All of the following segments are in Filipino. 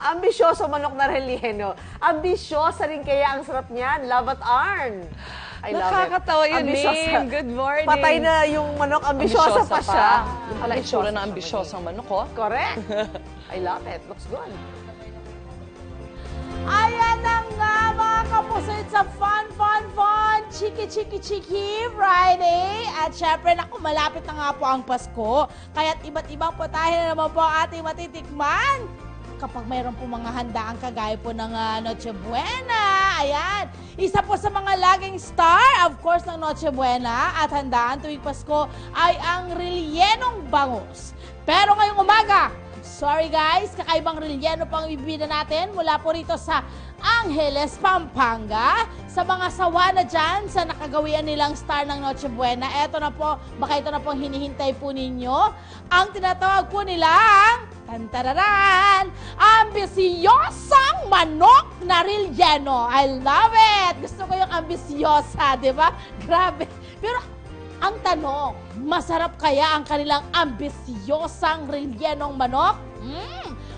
Ambisyoso manok na relleno. Ambisyosa rin kaya ang sarap niyan. Love at Arn. I love it. Nakakatawa yung name. Good morning. Patay na yung manok, ambisyosa pa siya. Yung pala itsura ng ambisyosang manok, oh. Correct. I love it. Looks good. Ayan na nga mga kapuso, it's a fun Chiki Friday. At syempre, naku, malapit na nga po ang Pasko. Kaya't iba't ibang putahe na naman po ang ating matitikman. Kapag mayroon po mga handaan kagaya po ng Noche Buena. Ayan, isa po sa mga laging star, of course, ng Noche Buena at handaan tuwing Pasko ay ang rellenong bangus. Pero ngayong umaga, sorry guys, kakaibang relleno pang ibibida natin mula po rito sa Angeles, Pampanga. Sa mga sawa na dyan, sa nakagawian nilang star ng Noche Buena, eto na po, baka ito na pong hinihintay po ninyo. Ang tinatawag po nilang, tantararan, ambisiyosang manok na relleno. I love it! Gusto ko yung ambisyosa, di ba? Grabe. Pero ang tanong, masarap kaya ang kanilang ambisyosang rellenong manok?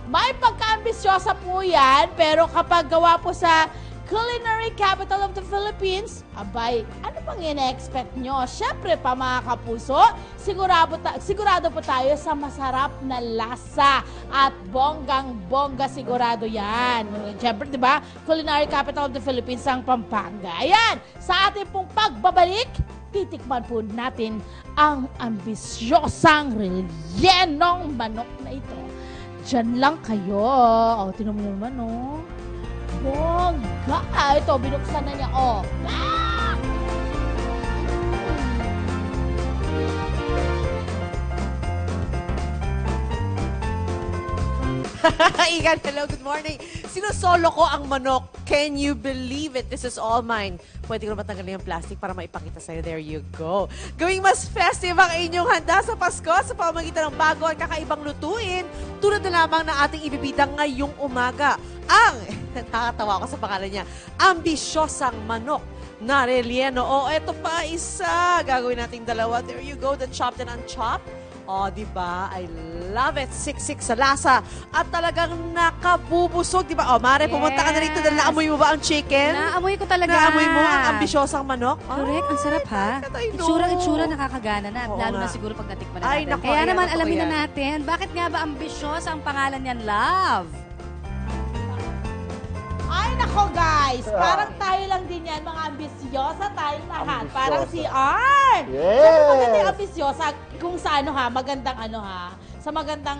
May pagka-ambisyosa po yan, pero kapag gawa po sa culinary capital of the Philippines, abay, ano pang ina-expect nyo? Siyempre pa mga kapuso, sigurado po tayo sa masarap na lasa at bonggang-bongga sigurado yan. Siyempre, di ba? Culinary capital of the Philippines ang Pampanga. Ayan, sa ating pong pagbabalik, titikman po natin ang ambisyosang rellenong manok na ito. Diyan lang kayo. O, tinan mo naman, o. Bongga. Ito, binuksan na niya, o. Ah! Igan, hello, good morning. Sinusolo ko ang manok. Can you believe it? This is all mine. Pwede ko na matanggalin yung plastic para maipakita sa'yo. There you go. Gawing mas festive ang inyong handa sa Pasko sa pamamagitan ng bago at kakaibang lutuin tulad na lamang ng ating ibibida ngayong umaga. Ang, nakakatawa ako sa pangalan niya, ambisyosang manok na relleno. O, eto pa isa. Gagawin nating dalawa. There you go, the chopped and unchopped. Oh, di ba? I love it. Siksik sa lasa. At talagang nakabubusog, di ba? Oh, Mare, pumunta ka na rito dahil naamoy mo ba ang chicken? Naamoy ko talaga. Naamoy mo ang ambisyosang manok? Correct, ang sarap ha. Itsura nakakagana na. Oo Lalo nga. na siguro pag natikman na Ay, natin. naku, Kaya ayan, naman totoo alamin yan. na natin, bakit nga ba ambisyosa ang pangalan niyan, Love? Ay, nako guys, parang tayo lang din yan, mga ambisyosa tayong lahat. Parang si Arn. Yes! Sabi maganda yung ambisyosa kung sa ano ha, magandang ano ha, sa magandang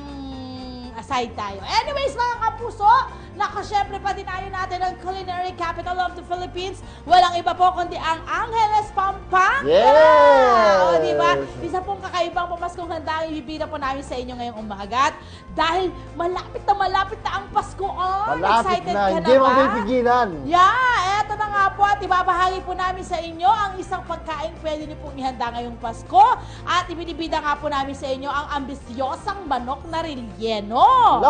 aside tayo. Anyways, mga kapuso, nako, syempre patinayo natin ang culinary capital of the Philippines. Walang iba po kundi ang Angeles, Pampanga. Yes! O, diba? Isa pong kakaibang pamaskong handa ang ibibida po namin sa inyo ngayong umaga. Dahil malapit na ang Pasko. Oh, Malapit excited na, ka hindi na mo ba? pipigilan. Yeah, eto na nga po at ibabahagi po namin sa inyo ang isang pagkain pwede niyo pong ihanda ngayong Pasko. At ibinibida nga po namin sa inyo ang ambisyosang manok na relleno.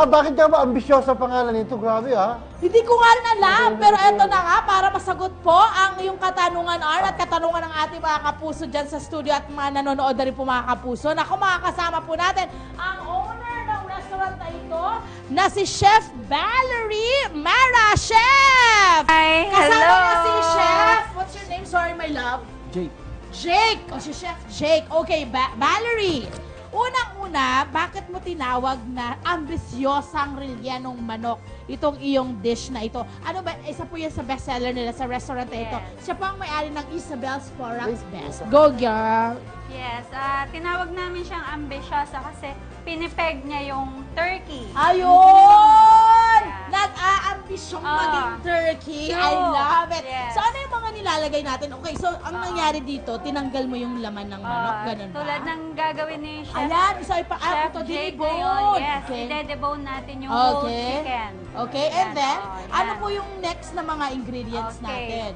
Bakit ka ba ambisyosa pangalan nito? Grabe, ha? Hindi ko nga rin alam, pero eto na nga, para masagot po ang iyong katanungan, Arn, at katanungan ng ating mga kapuso dyan sa studio at mga nanonood na rin po mga kapuso. Naku, makakasama po natin ang owner ng restaurant na ito, na si Chef Valerie Mara. Chef! Hi, Kasama hello! na si Chef. What's your name? Sorry, my love. Jake. Jake! O si Chef Jake. Okay, Valerie. Unang-una, bakit mo tinawag na ambisyosang rellenong manok itong iyong dish na ito? Ano ba, isa po yan sa bestseller nila sa restaurant na ito. Yes. Siya po ang may-ari ng Isabel's Forax Best. Go, girl! Yes, tinawag namin siyang ambisyosa kasi pinipeg niya yung turkey. Ayun! Yeah. Nag-aambisyong maging turkey. I True. love it. Yes. So, ano yung mga nilalagay natin? Okay, so, ang nangyari dito, tinanggal mo yung laman ng manok, ganun ba? Tulad ng gagawin ni Chef, Ayan, so ito Chef Jake dinibone. ngayon. Yes, Okay. ide-debone natin yung whole Okay. chicken. Okay, and Ayan, then, oo, ano yan. po yung next na mga ingredients Okay. natin?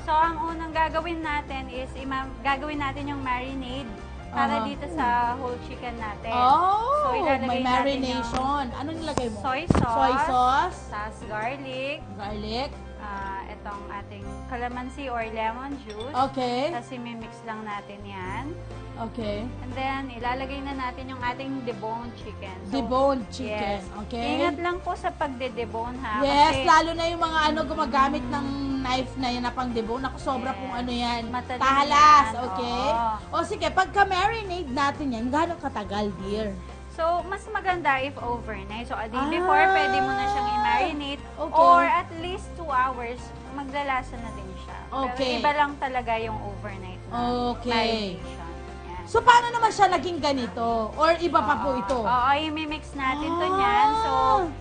So, ang unang gagawin natin is gagawin natin yung marinade. para Aha. dito sa whole chicken natin. Oh, So, ilalagay may natin marination. Ano nilagay mo? Soy sauce. Soy sauce, Tas garlic, garlic. itong ating calamansi or lemon juice. Okay. Tapos imimix lang natin yan. Okay. And then, ilalagay na natin yung ating deboned chicken. Deboned chicken. Yes. Okay. Ingat lang po sa pagde-debone ha. Yes, kasi lalo na yung mga gumagamit ng knife na yan na pang debone. Ako, sobra Yes. kung ano yan. Matalim Tahalas, yan. okay? Oo. O sige, pagka-marinate natin yan, gano'ng katagal, dear? So, mas maganda if overnight. So, a day before, pwede mo na siyang i-marinate. Okay. Or at least 2 hours, maglalasa na din siya. Okay. Pero iba lang talaga yung overnight na Okay. marination. Yan. So, paano naman siya naging ganito? Or iba pa po ito? Oo, i-mix natin to niyan. So,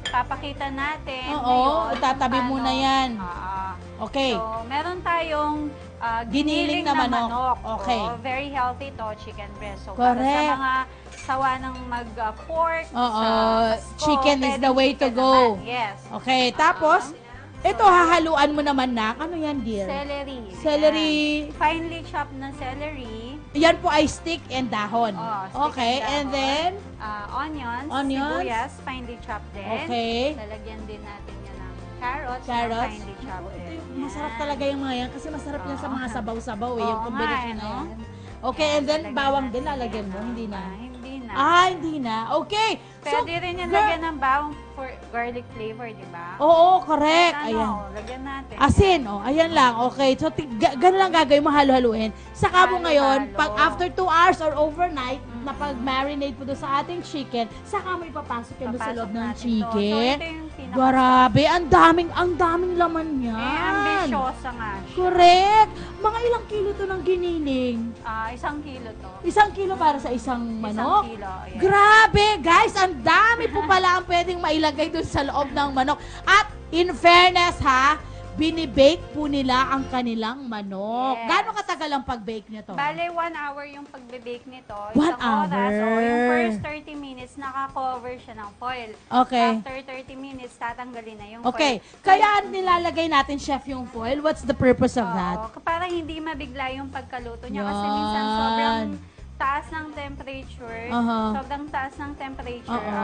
papakita natin Oo, ngayon itatabi kung muna paano. yan. Okay. So, meron tayong Giniling giniling na na manok. manok. Okay. Oo, very healthy to, chicken breast. So, Correct. para sa mga sawa ng mag-pork, Oo, sa Pasko, chicken is the pwedeng way to chicken go. naman. Yes. Okay, tapos, ito hahaluan mo naman na. Ano yan, dear? Celery. Celery. Yan. Finely chopped na celery. Yan po ay stick and dahon. Oo, stick Okay, and and dahon. then, Onions, Onions. sibuyas, finely chopped din. Okay. Lalagyan din natin yan ng carrots, Carrots. na finely chopped din. masarap Yan. talaga yung mga yan kasi masarap yan sa mga Oo. sabaw-sabaw eh, yung Oo combination nga, na no? yan. Okay, Yan, and then lalagyan bawang natin din lalagyan mo, yan. hindi na. Hindi na. Hindi na. Okay. Pwede rin yung lagyan ng bawang for garlic flavor, di ba? Oo, correct. Kahit Ayan. lagyan natin. Asin, ayan lang. Okay. So, ganun lang gagawin mo, halo-haluin. Saka mo ngayon, Halo-halo. pag after 2 hours or overnight, na pag-marinate po doon sa ating chicken, saka mo ipapasok yan doon sa Papasok loob ng natin to. chicken. So, ito yung pinaka- Grabe, ang daming laman yan. ambisyosa nga siya. Correct. Mga ilang kilo to ng giniling? 1 kilo to. 1 kilo para sa isang manok? 1 kilo, yes. Grabe, guys, ang dami po pala ang pwedeng mailagay doon sa loob ng manok. At in fairness ha, binibake po nila ang kanilang manok. Yes. Gaano katagal ang pag-bake nito? Bale, 1 hour yung pagbe-bake nito. 1 Isang oras, hour. o yung first 30 minutes, naka-cover siya ng foil. Okay. After 30 minutes, tatanggalin na yung Okay. foil. Kaya nilalagay natin, chef, yung foil. What's the purpose of that? Oo, para hindi mabigla yung pagkaluto niya. Kasi Yan. minsan sobrang taas ng temperature. Aha. Sobrang taas ng temperature. Oo.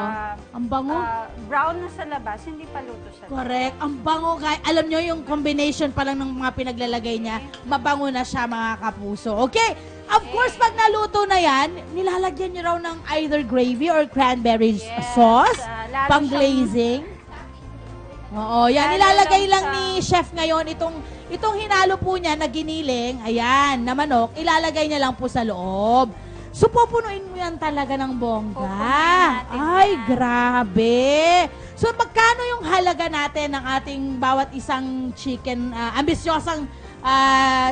Ang bango. Brown na sa labas, hindi pa luto sa loob. Correct. Ang bango, guys. Alam nyo, yung combination pa lang ng mga pinaglalagay niya, mabango na siya, mga kapuso. Okay? Of course, pag naluto na yan, nilalagyan nyo raw ng either gravy or cranberry Yes, sauce, lalo pang siyang- glazing. Oo, yan. Lalo Nilalagay lang lang sa- ni chef ngayon itong hinalo po niya na giniling, ayan, na manok, ilalagay niya lang po sa loob. So, pupunuin mo yan talaga ng bongga. Pupunuin natin Ay, yan. grabe. So, magkano yung halaga natin ng ating bawat isang chicken, ambisyosang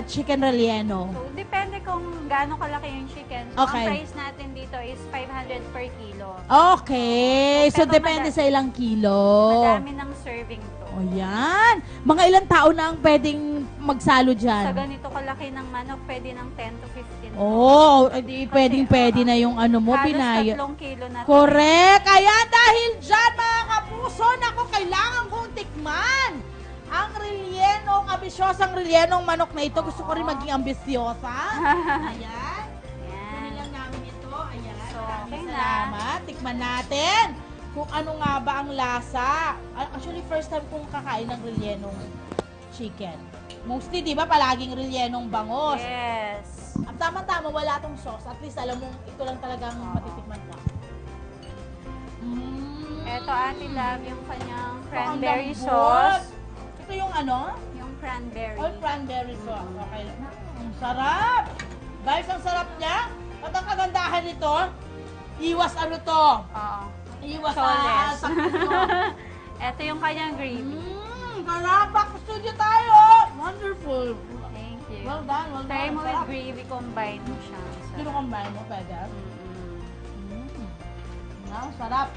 chicken relleno? So, depende kung gaano kalaki yung chicken. So, Okay. ang price natin dito is 500 per kilo. Okay. So, Pero depende sa ilang kilo. Madami ng serving to. O yan. Mga ilang tao na ang pwedeng magsalo Sa dyan? ganito kalaki ng manok, pwede ng 10 to 15. Oh, edi pwedeng-pwede na yung ano mo, Halos pinaya. 3 kilo na to. Correct! Kaya dahil dyan, mga kapuso, naku, kailangan kong tikman ang rellenong, ambisyosang rellenong manok na ito. Gusto ko rin maging ambisyosa. Ayan. Kunin Yan. lang namin ito. Ayan. So, Maraming okay na. salamat. Tikman natin kung ano nga ba ang lasa. Actually, first time kong kakain ng rellenong chicken. Mostly, di ba, palaging rellenong bangos. Yes. Ang tama-tama, wala tong sauce. At least, alam mo, ito lang talagang matitikman ko. Ito, Ate Love, yung kanyang cranberry Ang lambot. sauce. Ito yung ano? Yung cranberry. Oh, cranberry sauce. Okay. Ang sarap! Guys, ang sarap niya. At ang kagandahan nito, iwas ano to? Oo. Iwas Soles. sa kulo. Ito yung kanyang gravy. Sarap! Back to studio tayo! Wonderful! Thank you. Well done, well Try done. mo with Sarap. gravy, combine mo siya. Sino combine mo? Pwede? Mm-mm. Sarap.